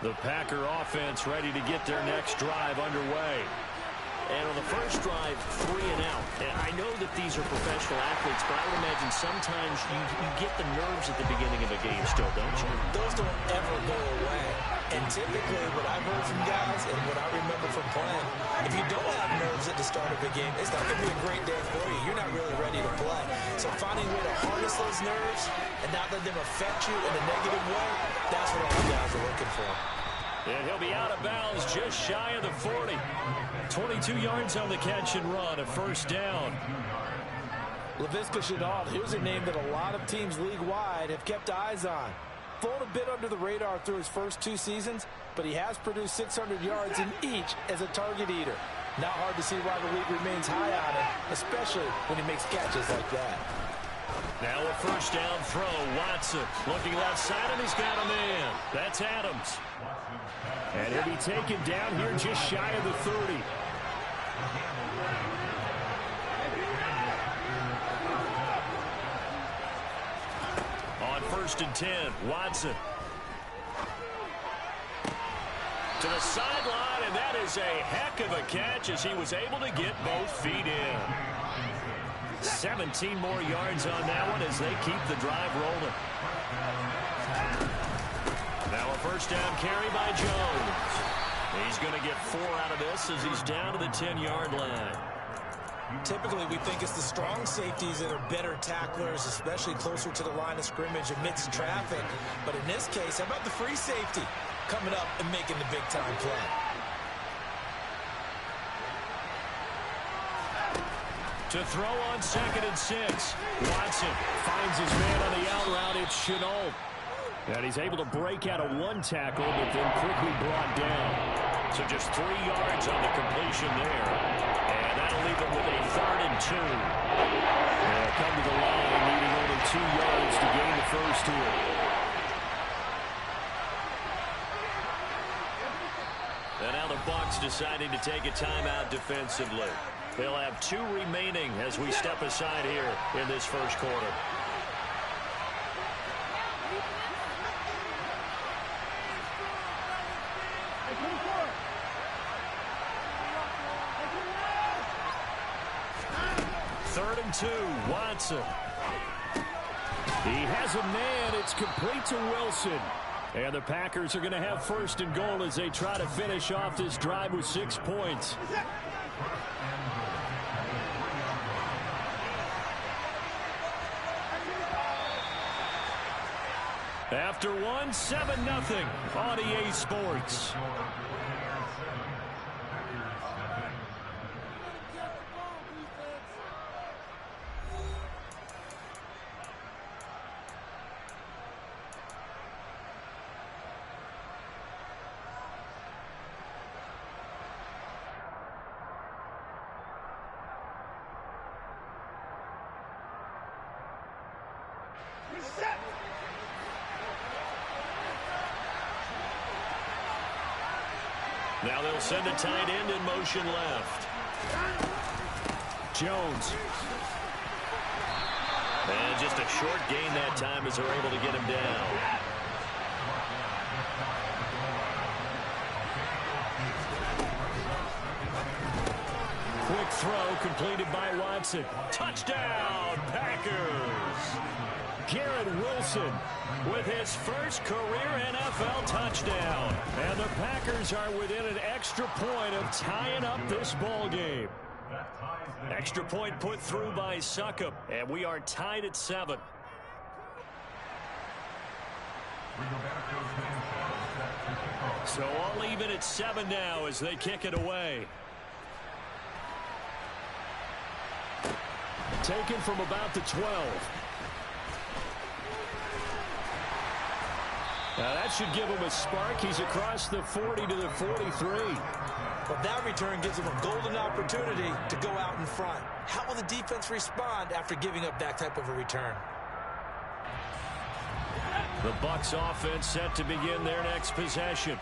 The Packer offense ready to get their next drive underway. And on the first drive, 3 and out. And I know that these are professional athletes, but I would imagine sometimes you get the nerves at the beginning of a game still, don't you? Those don't ever go away. And typically, what I've heard from guys and what I remember from playing, if you don't have nerves at the start of a game, it's not going to be a great day for you. You're not really ready to play. So finding a way to harness those nerves and not let them affect you in a negative way, that's what all the guys are looking for. And he'll be out of bounds just shy of the 40. 22 yards on the catch and run, a first down. Laviska Shenault, here's a name that a lot of teams league-wide have kept eyes on. Flown a bit under the radar through his first 2 seasons, but he has produced 600 yards in each as a target eater. Not hard to see why the league remains high on him, especially when he makes catches like that. Now a first down throw. Watson looking left side, and he's got a man. That's Adams. And he'll be taken down here just shy of the 30. On 1st and 10, Watson. To the sideline, and that is a heck of a catch as he was able to get both feet in. 17 more yards on that one as they keep the drive rolling. Now a first down carry by Jones. He's going to get 4 out of this as he's down to the 10-yard line. Typically, we think it's the strong safeties that are better tacklers, especially closer to the line of scrimmage amidst traffic. But in this case, how about the free safety coming up and making the big-time play? To throw on 2nd and 6. Watson finds his man on the out route. It's Shenault. And he's able to break out of 1 tackle, but then quickly brought down. So just 3 yards on the completion there. And that'll leave him with a 3rd and 2. They'll come to the line, needing only 2 yards to gain the first here. And now the Bucs deciding to take a timeout defensively. They'll have 2 remaining as we step aside here in this first quarter. Third and 2, Watson. He has a man. It's complete to Wilson. And the Packers are going to have 1st and goal as they try to finish off this drive with 6 points. After 1, 7-0 on EA Sports. Now they'll send a tight end in motion left. Jones. And just a short gain that time as they're able to get him down. Quick throw completed by Watson. Touchdown, Packers. Garrett Wilson with his first career NFL touchdown. And the Packers are within an extra point of tying up this ball game. Extra point put through by Succop, and we are tied at 7. So all even at 7 now as they kick it away. Taken from about the 12. Now that should give him a spark. He's across the 40 to the 43. But that return gives him a golden opportunity to go out in front. How will the defense respond after giving up that type of a return? The Bucs offense set to begin their next possession.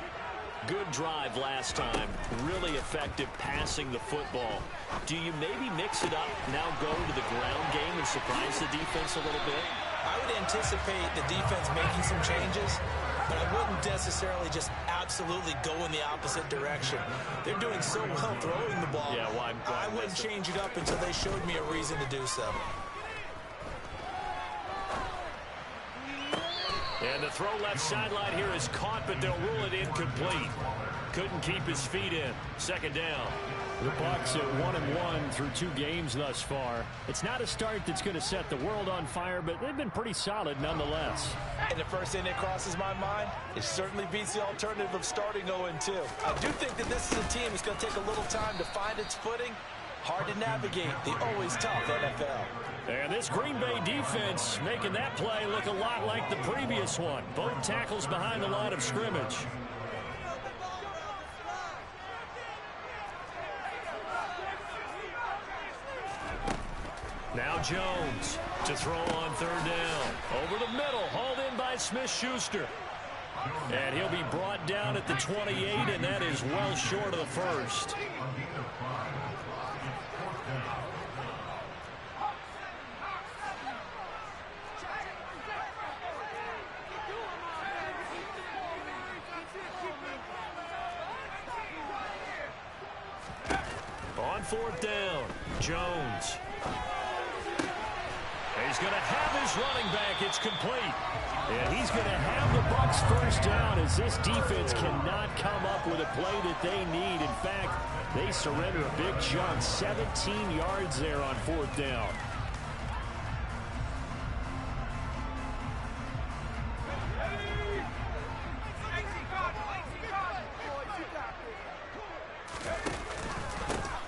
Good drive last time. Really effective passing the football. Do you maybe mix it up, now go to the ground game and surprise the defense a little bit? I would anticipate the defense making some changes, but I wouldn't necessarily just absolutely go in the opposite direction. They're doing so well throwing the ball. Yeah, why I wouldn't change it up until they showed me a reason to do so. And the throw left sideline here is caught, but they'll rule it incomplete. Couldn't keep his feet in. Second down. The Bucs at 1-1 through 2 games thus far. It's not a start that's going to set the world on fire, but they've been pretty solid nonetheless. And the first thing that crosses my mind, it certainly beats the alternative of starting 0-2. I do think that this is a team that's going to take a little time to find its footing. Hard to navigate the always tough NFL. And this Green Bay defense making that play look a lot like the previous one. Both tackles behind the line of scrimmage. Now Jones to throw on third down. Over the middle, hauled in by Smith-Schuster. And he'll be brought down at the 28, and that is well short of the first. On fourth down, Jones. He's going to have his running back. It's complete. And he's going to have the Bucs first down as this defense cannot come up with a play that they need. In fact, they surrender a big chunk, 17 yards there on fourth down.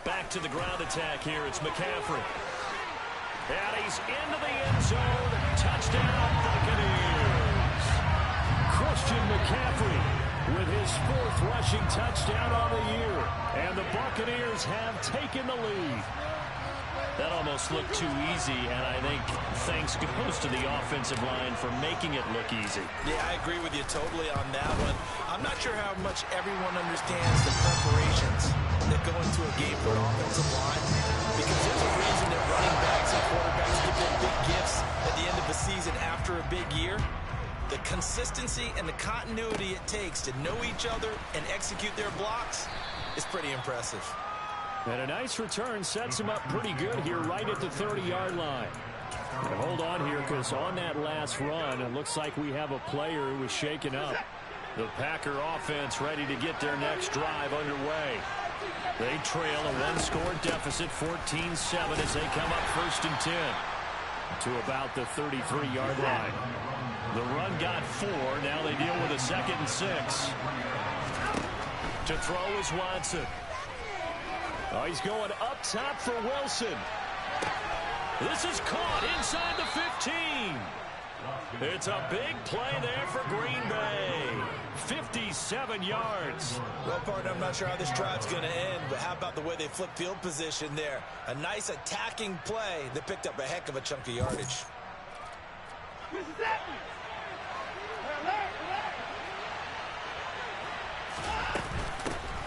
Back to the ground attack here. It's McCaffrey. And he's into the end zone. Touchdown, Buccaneers. Christian McCaffrey with his 4th rushing touchdown on the year. And the Buccaneers have taken the lead. That almost looked too easy, and I think thanks goes to the offensive line for making it look easy. Yeah, I agree with you totally on that one. I'm not sure how much everyone understands the preparations that go into a game for an offensive line, because there's a reason that running backs and quarterbacks get their big gifts at the end of the season after a big year. The consistency and the continuity it takes to know each other and execute their blocks is pretty impressive. And a nice return sets him up pretty good here right at the 30-yard line. And hold on here, because on that last run, it looks like we have a player who was shaken up. The Packer offense ready to get their next drive underway. They trail a 1-score deficit, 14-7, as they come up 1st and 10 to about the 33-yard line. The run got 4. Now they deal with a 2nd and 6. To throw is Watson. Oh, he's going up top for Wilson. This is caught inside the 15. It's a big play there for Green Bay. 57 yards. Well, partner, I'm not sure how this drive's going to end, but how about the way they flip field position there? A nice attacking play that picked up a heck of a chunk of yardage.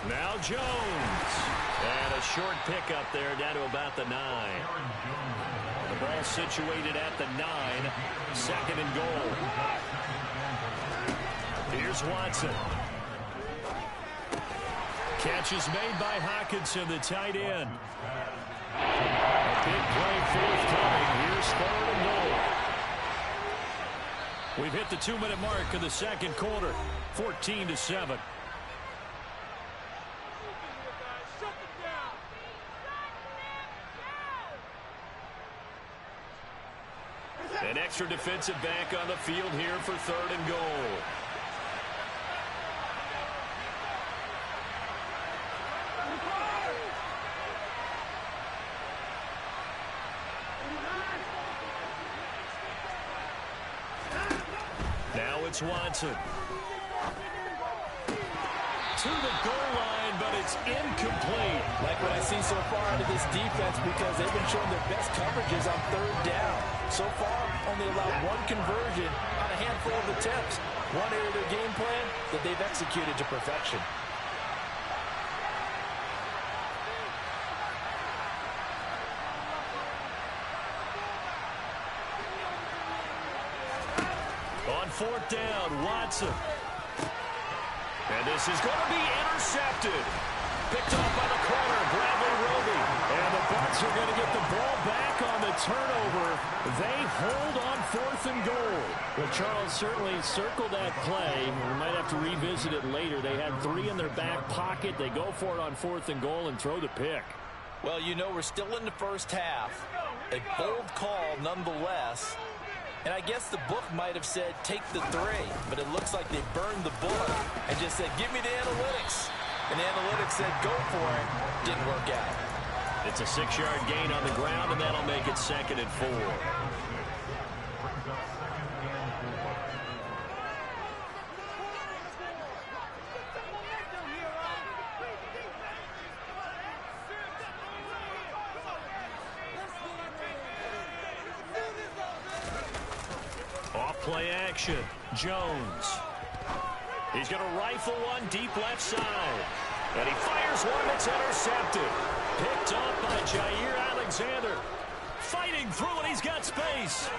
Now Jones. And a short pickup there down to about the 9. The ball situated at the 9. 2nd and goal. Here's Watson. Catch is made by Hockenson, the tight end. A big play forthcoming. Here's 3rd and goal. We've hit the 2-minute mark of the 2nd quarter. 14-7. An extra defensive back on the field here for 3rd and goal. Now it's Watson. To the goal line, but it's incomplete. Like what I've seen so far out of this defense, because they've been showing their best coverages on 3rd down. So far, only allowed 1 conversion on a handful of attempts. One area of their game plan that they've executed to perfection. On fourth down, Watson. And this is going to be intercepted. Picked off by the corner, Bradley Roby. And the Bucs are going to get the ball back on the turnover. They hold on fourth and goal. Well, Charles certainly circled that play. We might have to revisit it later. They had 3 in their back pocket. They go for it on fourth and goal and throw the pick. Well, you know, we're still in the first half. A bold call nonetheless. And I guess the book might have said, take the 3. But it looks like they burned the book and just said, give me the analytics. And the analytics said, go for it. Didn't work out. It's a 6-yard gain on the ground, and that'll make it 2nd and 4. Off play action. Jones. He's going to rifle one deep left side. And he fires one that's intercepted. Picked off by Jair Alexander. Fighting through it. He's got space.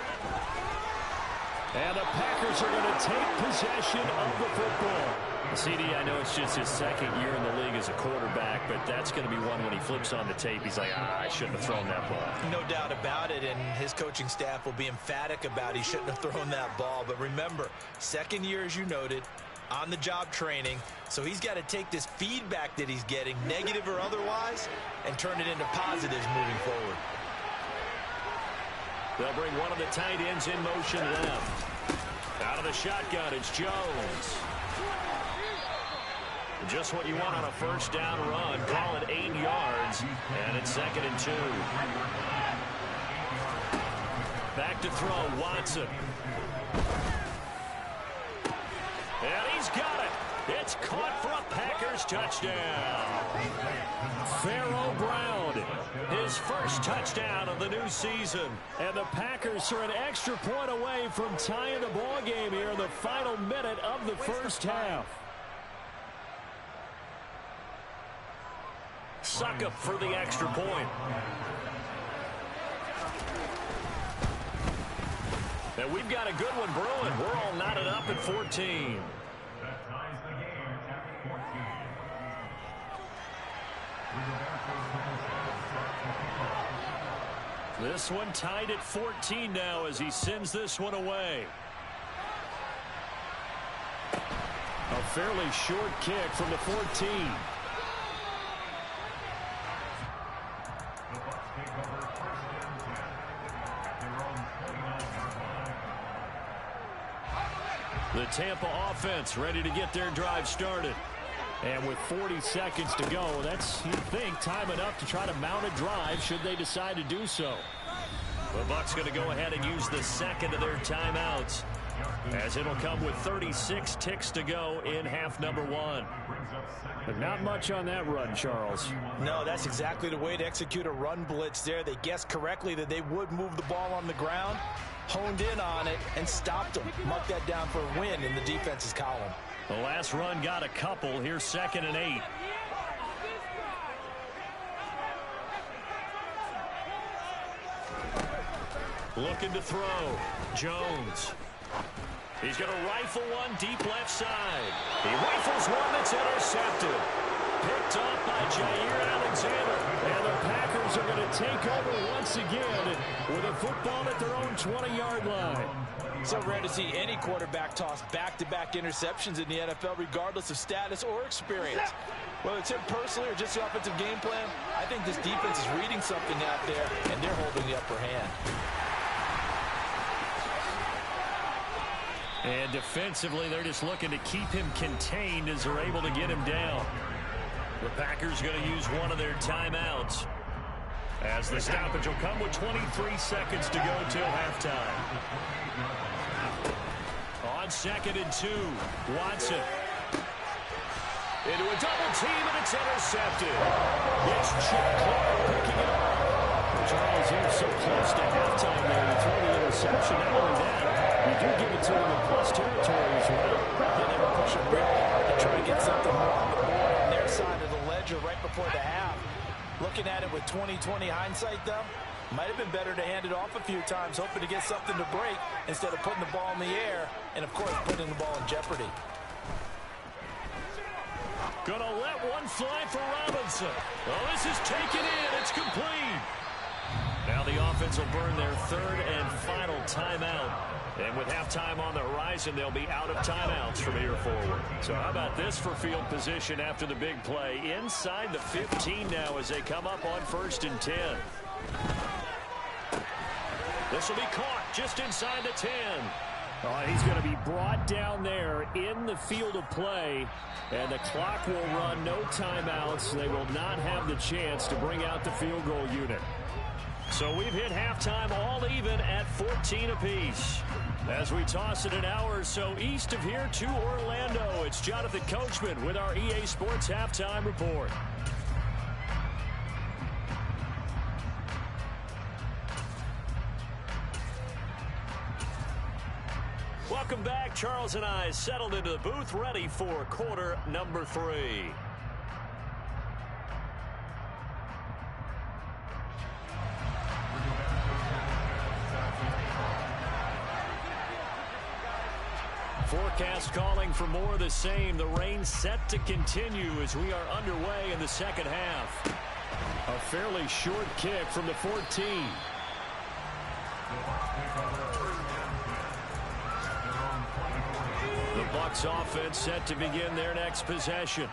And the Packers are going to take possession of the football. CD, I know it's just his 2nd year in the league as a quarterback, but that's going to be one when he flips on the tape. He's like, I shouldn't have thrown that ball. No doubt about it, and his coaching staff will be emphatic about he shouldn't have thrown that ball. But remember, 2nd year, as you noted, on-the-job training, so he's got to take this feedback that he's getting, negative or otherwise, and turn it into positives moving forward. They'll bring one of the tight ends in motion left. Out of the shotgun, it's Jones. Just what you want on a first down run. Call it 8 yards, and it's 2nd and 2. Back to throw, Watson. And he's got it. It's caught for a Packers touchdown. Pharaoh Brown, his first touchdown of the new season. And the Packers are an extra point away from tying the ball game here in the final minute of the first half. Succop for the extra point. And we've got a good one brewing. We're all knotted up at 14. This one tied at 14 now as he sends this one away. A fairly short kick from the 14. The Tampa offense ready to get their drive started. And with 40 seconds to go, that's, you'd think, time enough to try to mount a drive should they decide to do so. The Bucs going to go ahead and use the 2nd of their timeouts, as it'll come with 36 ticks to go in half number 1. But not much on that run, Charles. No, that's exactly the way to execute a run blitz there. They guessed correctly that they would move the ball on the ground, honed in on it, and stopped them. Mark that down for a win in the defense's column. The last run got a couple. Here's 2nd and 8. Looking to throw. Jones. He's going to rifle one deep left side. He rifles one that's intercepted. Picked off by Jair Alexander. And the Packers are going to take over once again with a football at their own 20-yard line. So rare to see any quarterback toss back-to-back interceptions in the NFL, regardless of status or experience. Whether it's him personally or just the offensive game plan, I think this defense is reading something out there, and they're holding the upper hand. And defensively, they're just looking to keep him contained as they're able to get him down. The Packers going to use one of their timeouts, as the stoppage will come with 23 seconds to go till halftime. On 2nd and 2, Watson. Into a double team, and it's intercepted. It's Chip Clark picking it up. Charles, he was so close to halftime there to throw the interception. Not only that, You do give it to them in plus territory as well. Yeah, they were pushing really hard to try to get something more on the board on their side of the ledger right before the half. Looking at it with 20/20 hindsight, though, might have been better to hand it off a few times, hoping to get something to break instead of putting the ball in the air and, of course, putting the ball in jeopardy. Gonna let one fly for Robinson. Oh, this is taken in. It's complete. Now the offense will burn their third and final timeout. And with halftime on the horizon, they'll be out of timeouts from here forward. So how about this for field position after the big play? Inside the 15 now as they come up on 1st and 10. This will be caught just inside the 10. Oh, he's going to be brought down there in the field of play, and the clock will run, no timeouts. They will not have the chance to bring out the field goal unit. So we've hit halftime all even at 14 apiece. As we toss it an hour or so east of here to Orlando, it's Jonathan Coachman with our EA Sports Halftime Report. Welcome back. Charles and I settled into the booth, ready for quarter number 3. Forecast calling for more of the same. The rain set to continue as we are underway in the second half. A fairly short kick from the 14. The Bucs offense set to begin their next possession.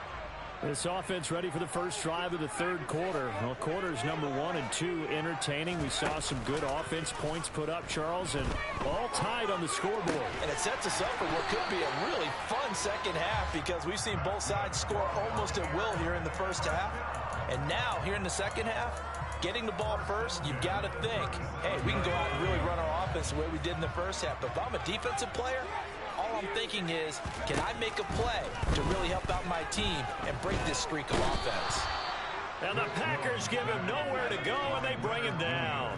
This offense ready for the first drive of the third quarter. Well, quarters number 1 and 2 entertaining. We saw some good offense points put up, Charles, and all tied on the scoreboard. And it sets us up for what could be a really fun second half because we've seen both sides score almost at will here in the first half. And now, here in the second half, getting the ball first, you've got to think, hey, we can go out and really run our offense the way we did in the first half. But if I'm a defensive player, all I'm thinking is, can I make a play to really help out my team and break this streak of offense? And the Packers give him nowhere to go, and they bring him down.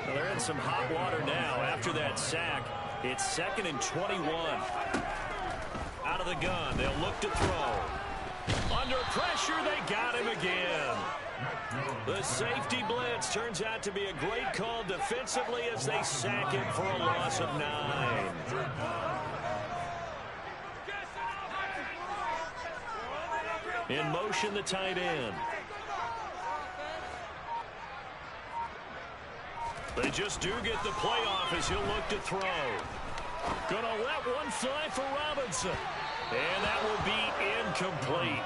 Well, they're in some hot water now after that sack. It's 2nd and 21. Out of the gun, they'll look to throw. Under pressure, they got him again. The safety blitz turns out to be a great call defensively as they sack him for a loss of 9. In motion, the tight end. They just do get the playoff as he'll look to throw. Gonna let one fly for Robinson. And that will be incomplete.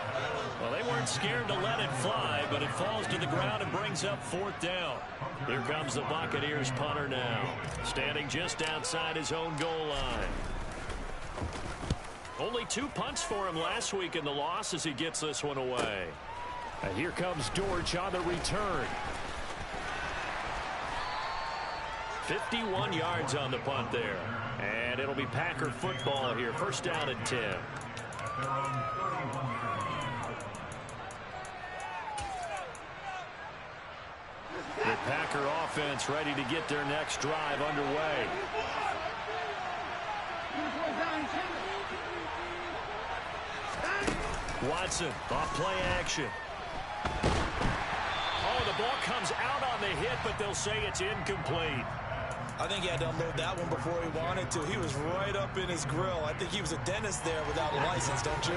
Well, they weren't scared to let it fly, but it falls to the ground and brings up 4th down. Here comes the Buccaneers punter now, standing just outside his own goal line. Only 2 punts for him last week in the loss as he gets this one away. And here comes Dortch on the return. 51 yards on the punt there. And it'll be Packer football here. 1st down and 10. The Packer offense ready to get their next drive underway. Watson, off play action. Oh, the ball comes out on the hit, but they'll say it's incomplete. I think he had to unload that one before he wanted to. He was right up in his grill. I think he was a dentist there without a license, don't you?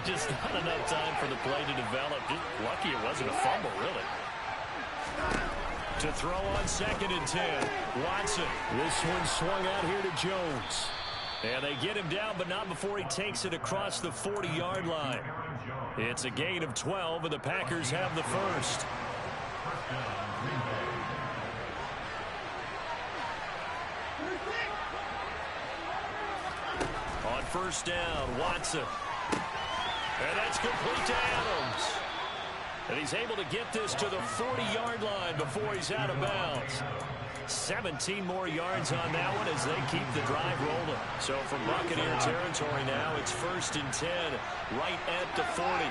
Just not enough time for the play to develop. Just lucky it wasn't a fumble, really. To throw on 2nd and 10. Watson. This one swung out here to Jones. And they get him down, but not before he takes it across the 40-yard line. It's a gain of 12, and the Packers have the first. On 1st down, Watson. And that's complete to Adams. And he's able to get this to the 40-yard line before he's out of bounds. 17 more yards on that one as they keep the drive rolling. So from Buccaneer territory now, it's 1st and 10, right at the 40.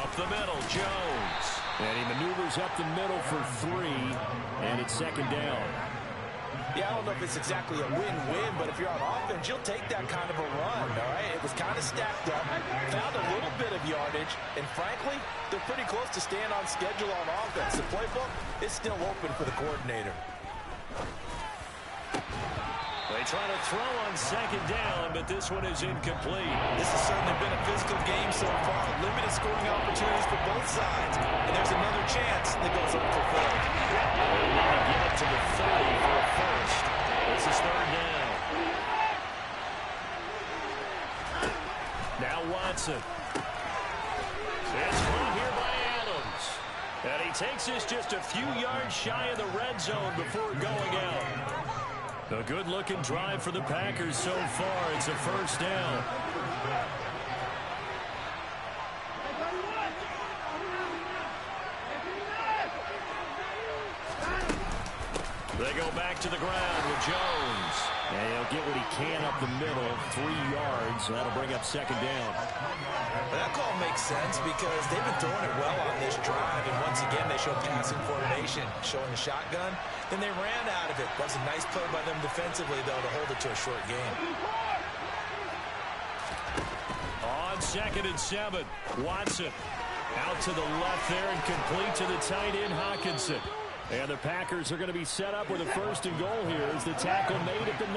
Up the middle, Jones. And he maneuvers up the middle for 3, and it's second down. Yeah, I don't know if it's exactly a win-win, but if you're on offense, you'll take that kind of a run, all right? It was kind of stacked up, found a little bit of yardage, and frankly, they're pretty close to staying on schedule on offense. The playbook is still open for the coordinator. They try to throw on second down, but this one is incomplete. This has certainly been a physical game so far. Limited scoring opportunities for both sides. And there's another chance that goes unfulfilled. They'll need to get it to the 30 for a first. This is third down. Now Watson. It's caught here by Adams. And he takes this just a few yards shy of the red zone before going out. A good-looking drive for the Packers so far. It's a first down. They go back to the ground with Jones. And he'll get what he can up the middle, 3 yards. That'll bring up second down. That call makes sense because they've been throwing it well on this drive. And once again, they show passing formation, showing the shotgun. Then they ran out of it. That was a nice play by them defensively, though, to hold it to a short game. On 2nd and 7, Watson out to the left there and complete to the tight end Hockenson. And the Packers are going to be set up with a first and goal here as the tackle made at the 9.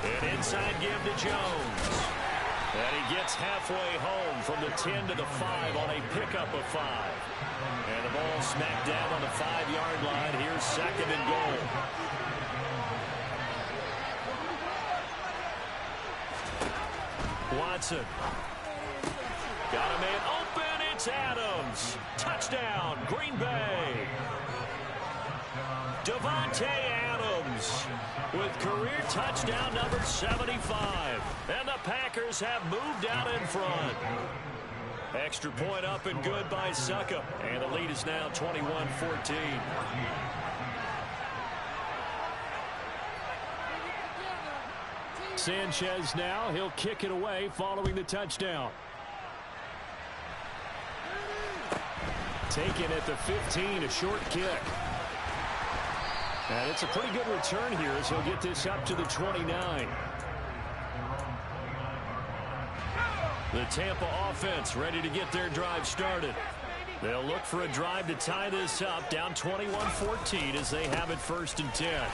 An inside give to Jones. And he gets halfway home from the 10 to the 5 on a pickup of 5. And the ball smacked down on the 5-yard line. Here's second and goal. Watson. Got a man open. It's Adams. Touchdown, Green Bay. Davante Adams with career touchdown number 75. And the Packers have moved out in front. Extra point up and good by Succop. And the lead is now 21-14. Sanchez now. He'll kick it away following the touchdown. Taken at the 15, a short kick. And it's a pretty good return here as he'll get this up to the 29. The Tampa offense ready to get their drive started. They'll look for a drive to tie this up, down 21-14 as they have it 1st and 10.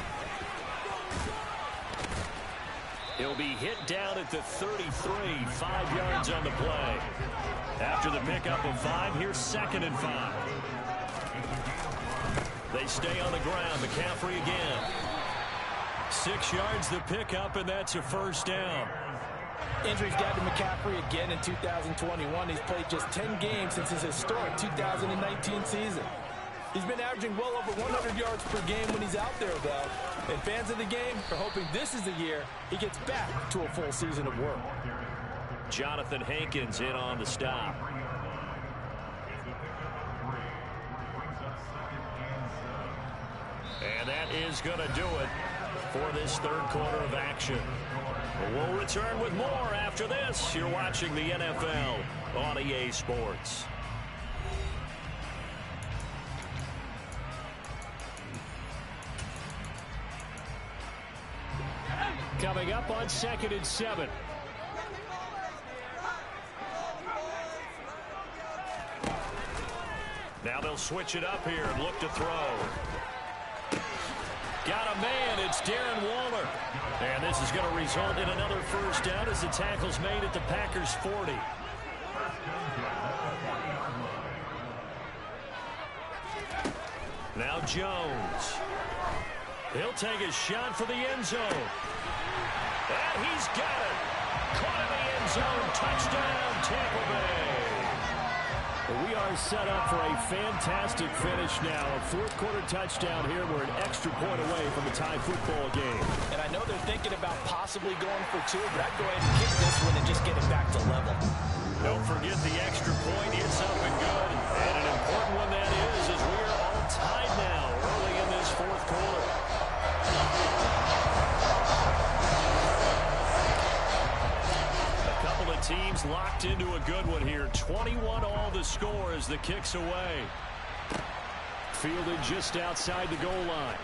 He'll be hit down at the 33, 5 yards on the play. After the pickup of 5, here's 2nd and 5. They stay on the ground. McCaffrey again. 6 yards the pickup, and that's a first down. Injuries got to McCaffrey again in 2021. He's played just 10 games since his historic 2019 season. He's been averaging well over 100 yards per game when he's out there, though. And fans of the game are hoping this is the year he gets back to a full season of work. Jonathan Hankins in on the stop. And that is going to do it for this 3rd quarter of action. We'll return with more after this. You're watching the NFL on EA Sports. Coming up on 2nd and 7. Now they'll switch it up here and look to throw. Got a man. It's Darren Waller. And this is going to result in another first down as the tackle's made at the Packers' 40. Now Jones. He'll take a shot for the end zone. And he's got it. Caught in the end zone. Touchdown, Tampa Bay. We are set up for a fantastic finish now. A 4th quarter touchdown here. We're an extra point away from a tie football game. And I know they're thinking about possibly going for 2, but I'd go ahead and kick this one and just get it back to level. Don't forget the extra point. It's up and good. And an important one that is, as we're all tied now early in this 4th quarter. A couple of teams locked into a a good one here. 21 all the score as the kick's away. Fielded just outside the goal line.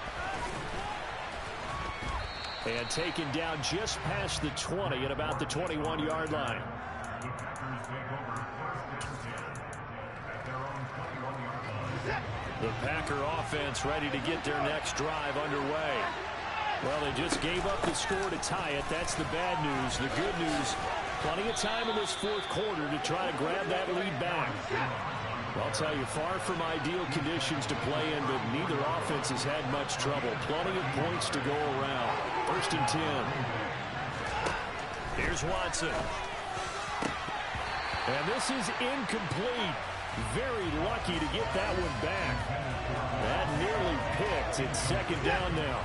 And taken down just past the 20 at about the 21-yard line. The Packer offense ready to get their next drive underway. Well, they just gave up the score to tie it. That's the bad news. The good news, plenty of time in this fourth quarter to try to grab that lead back. I'll tell you, far from ideal conditions to play in, but neither offense has had much trouble. Plenty of points to go around. 1st and 10. Here's Watson. And this is incomplete. Very lucky to get that one back. That nearly picked. It's 2nd down now.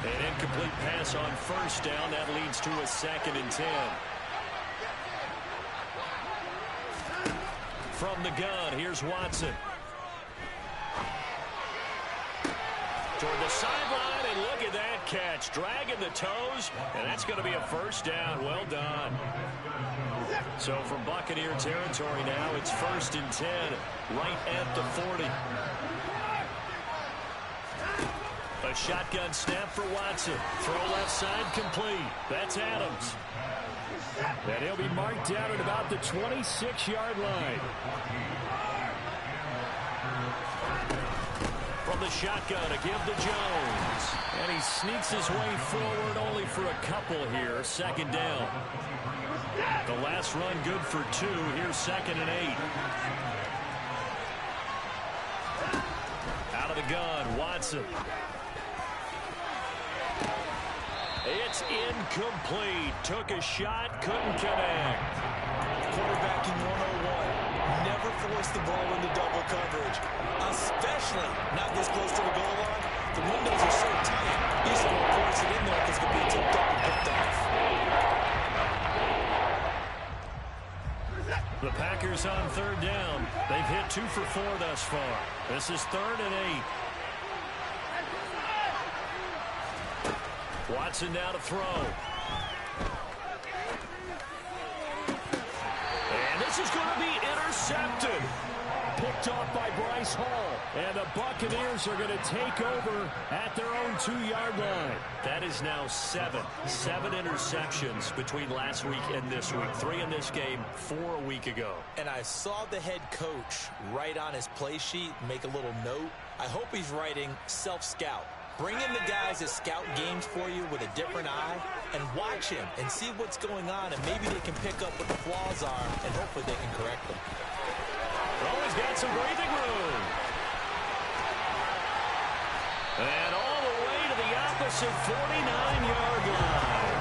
An incomplete pass on 1st down. That leads to a 2nd and 10. From the gun, here's Watson. Toward the sideline, and look at that catch. Dragging the toes, and that's going to be a 1st down. Well done. So from Buccaneer territory now, it's 1st and 10, right at the 40. A shotgun snap for Watson. Throw left side complete. That's Adams. And he'll be marked down at about the 26-yard line. From the shotgun, a give to Jones. And he sneaks his way forward only for a couple here. 2nd down. The last run good for 2. Here's 2nd and 8. Out of the gun, Watson. It's incomplete. Took a shot, couldn't connect. Quarterbacking 101. Never force the ball into double coverage, especially not this close to the goal line. The windows are so tight, you just don't force it in there because it could be tipped up and picked off. The Packers on 3rd down. They've hit 2 for 4 thus far. This is 3rd and 8. Watson now to throw. And this is going to be intercepted. Picked off by Bryce Hall. And the Buccaneers are going to take over at their own 2-yard line. That is now 7 interceptions between last week and this week. 3 in this game, 4 a week ago. And I saw the head coach write on his play sheet, make a little note. I hope he's writing self-scout. Bring in the guys that scout games for you with a different eye and watch him and see what's going on, and maybe they can pick up what the flaws are, and hopefully they can correct them. Oh, he's got some breathing room. And all the way to the opposite 49-yard line.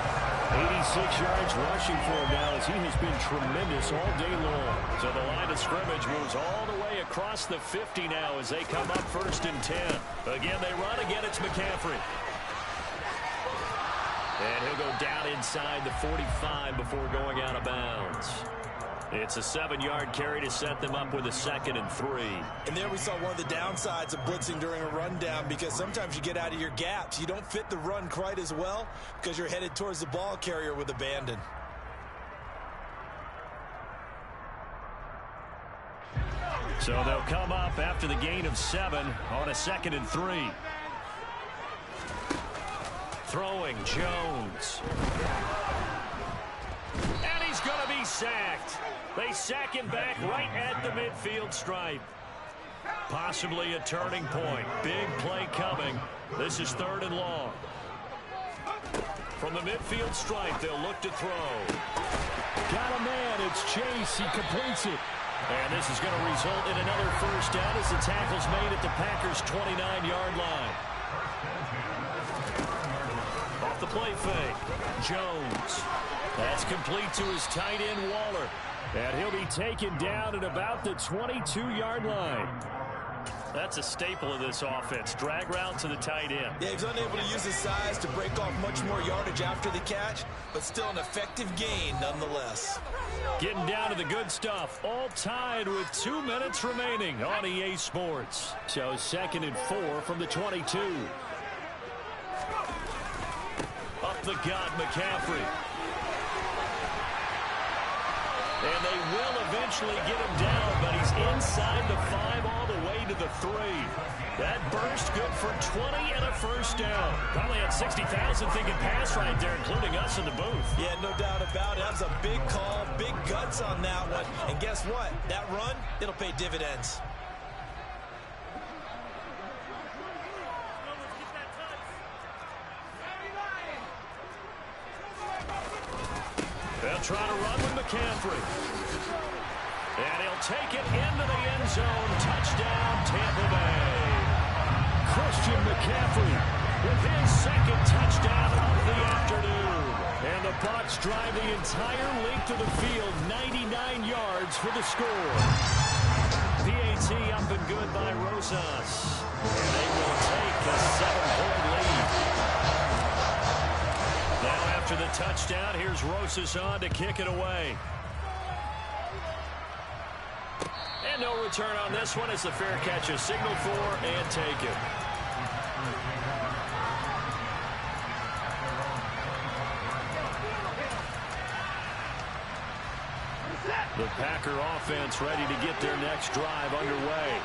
86 yards rushing for him now as he has been tremendous all day long. So the line of scrimmage moves all the way across the 50 now as they come up 1st and 10. Again, they run. Again, it's McCaffrey. And he'll go down inside the 45 before going out of bounds. It's a 7-yard carry to set them up with a 2nd and 3. And there we saw one of the downsides of blitzing during a rundown, because sometimes you get out of your gaps. You don't fit the run quite as well because you're headed towards the ball carrier with abandon. So they'll come up after the gain of 7 on a 2nd and 3. Throwing Jones. And he's going to be sacked. They sack him back right at the midfield stripe. Possibly a turning point. Big play coming. This is 3rd and long. From the midfield stripe, they'll look to throw. Got a man. It's Chase. He completes it. And this is going to result in another 1st down as the tackle's made at the Packers' 29-yard line. Off the play fake. Jones. That's complete to his tight end, Waller. And he'll be taken down at about the 22-yard line. That's a staple of this offense. Drag route to the tight end. Yeah, he's unable to use his size to break off much more yardage after the catch, but still an effective gain nonetheless. Getting down to the good stuff. All tied with 2 minutes remaining on EA Sports. So 2nd and 4 from the 22. Up the gut, McCaffrey. And they will eventually get him down, but he's inside the 5 all the way to the 3. That burst good for 20 and a first down. Probably had 60,000 thinking pass right there, including us in the booth. Yeah, no doubt about it. That was a big call, big guts on that one. And guess what? That run, it'll pay dividends. They'll try to run with McCaffrey. And he'll take it into the end zone. Touchdown, Tampa Bay. Christian McCaffrey with his second touchdown of the afternoon. And the Bucs drive the entire length of the field, 99 yards for the score. PAT up and good by Rosas. And they will take a 7-point lead. Now after the touchdown, here's Rosas on to kick it away. And no return on this one as the fair catch is signaled for and taken. The Packer offense ready to get their next drive underway.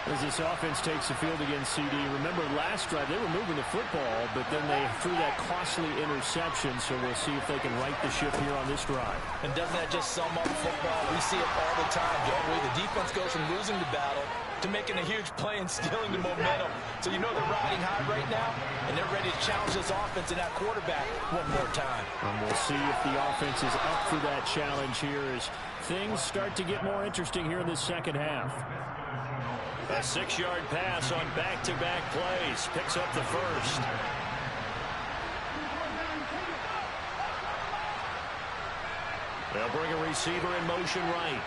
As this offense takes the field against CD, remember last drive they were moving the football, but then they threw that costly interception, so we'll see if they can right the ship here on this drive. And doesn't that just sum up football? We see it all the time, don't we? The defense goes from losing the battle to making a huge play and stealing the momentum. So you know they're riding high right now, and they're ready to challenge this offense and that quarterback one more time. And we'll see if the offense is up for that challenge here as things start to get more interesting here in the second half. A 6-yard pass on back-to-back plays. Picks up the first. They'll bring a receiver in motion right.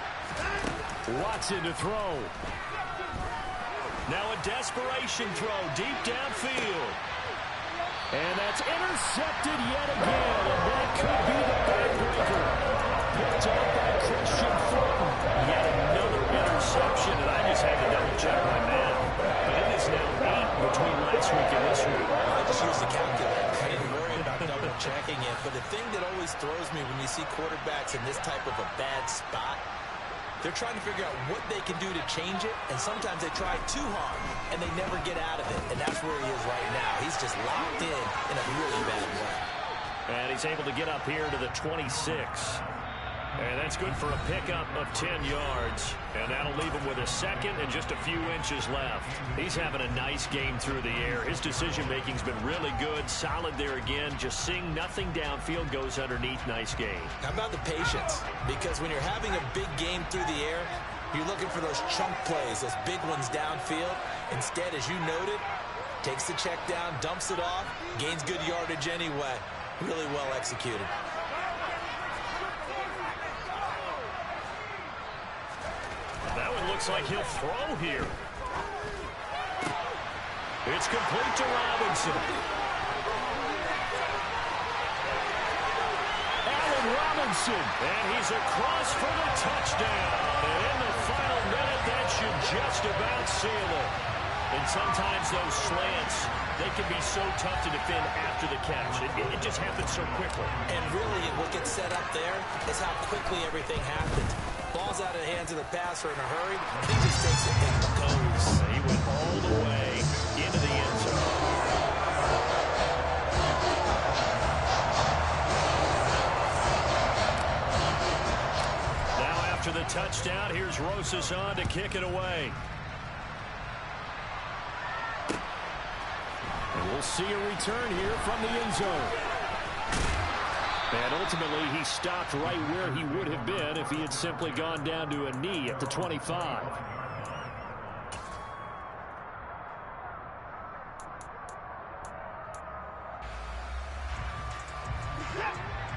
Watson to throw. Now a desperation throw deep downfield. And that's intercepted yet again. And that could be the backbreaker. Picked up by Christian Fulton. Yet another interception. And I just had to double-check my math. But it is now 8 between last week and this week. I just used the calculator. I didn't worry about double-checking it. But the thing that always throws me when you see quarterbacks in this type of a bad spot, they're trying to figure out what they can do to change it, and sometimes they try too hard, and they never get out of it, and that's where he is right now. He's just locked in a really bad way. And he's able to get up here to the 26. And that's good for a pickup of 10 yards. And that'll leave him with a second and just a few inches left. He's having a nice game through the air. His decision-making's been really good. Solid there again. Just seeing nothing downfield, goes underneath. Nice game. How about the patience? Because when you're having a big game through the air, you're looking for those chunk plays, those big ones downfield. Instead, as you noted, takes the check down, dumps it off, gains good yardage anyway. Really well executed. That one looks like he'll throw here. It's complete to Robinson. Allen Robinson. And he's across for the touchdown. And in the final minute, that should just about seal it. And sometimes those slants, they can be so tough to defend after the catch. It just happens so quickly. And really, what gets set up there is how quickly everything happens. Ball's out of the hands of the passer in a hurry. He just takes it and goes. He went all the way into the end zone. Now after the touchdown, here's Rosas on to kick it away. And we'll see a return here from the end zone. And ultimately, he stopped right where he would have been if he had simply gone down to a knee at the 25.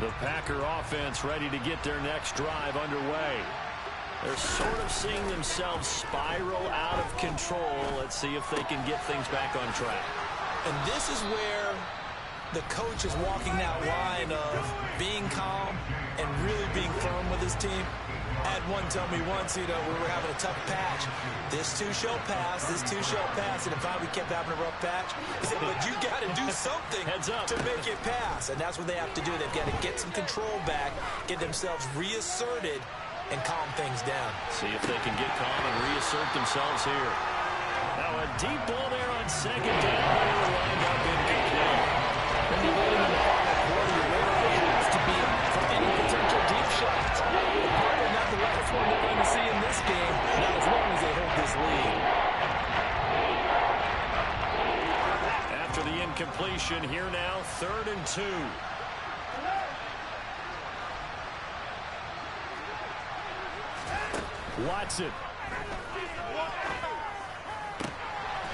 The Packer offense ready to get their next drive underway. They're sort of seeing themselves spiral out of control. Let's see if they can get things back on track. And this is where the coach is walking that line of being calm and really being firm with his team. I had one tell me once, we were having a tough patch. This too shall pass, this too shall pass. And if we kept having a rough patch, he said, but you got to do something to make it pass. And that's what they have to do. They've got to get some control back, get themselves reasserted, and calm things down. See if they can get calm and reassert themselves here. Now a deep ball there on second down. It'll wind up incomplete. When you're leading in the final quarter, your radar has to be up for any potential deep shots. Probably not the last one they're going to see in this game, not as long as they hold this lead. After the incompletion, here now, 3rd and 2. Watson.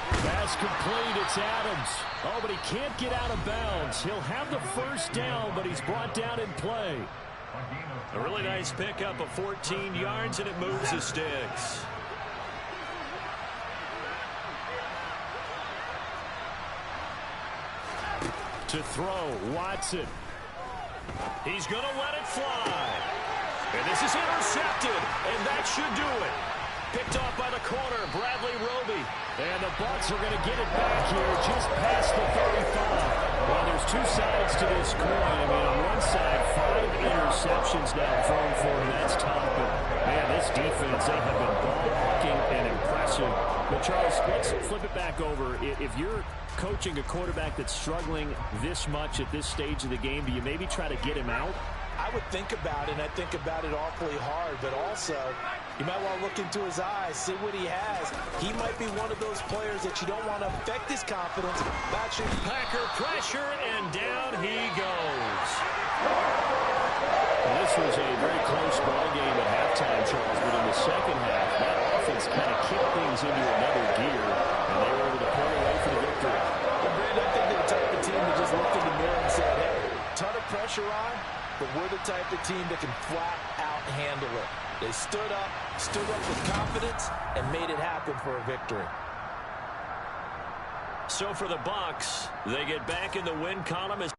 Pass complete, it's Adams. Oh, but he can't get out of bounds. He'll have the first down, but he's brought down in play. A really nice pickup of 14 yards, and it moves the sticks. To throw, Watson. He's going to let it fly. And this is intercepted, and that should do it. Picked off by the corner, Bradley Roby. And the Bucs are going to get it back here just past the 35. Well, there's two sides to this coin. I mean, on one side, 5 interceptions now thrown for him. That's tough. But, man, this defense, they have been ball-hawking and impressive. But, Charles, let's flip it back over. If you're coaching a quarterback that's struggling this much at this stage of the game, do you maybe try to get him out? I would think about it, and I think about it awfully hard, but also you might want to look into his eyes, see what he has. He might be one of those players that you don't want to affect his confidence. Packer pressure, and down he goes. This was a very close ball game at halftime, Charles, but in the second half, that offense kind of kicked things into another gear, and they were able to pull away for the victory. Well, Brandon, I think they're the type of team that just looked in the mirror and said, hey, ton of pressure on, but we're the type of team that can flat out handle it. They stood up with confidence, and made it happen for a victory. So for the Bucs, they get back in the win column as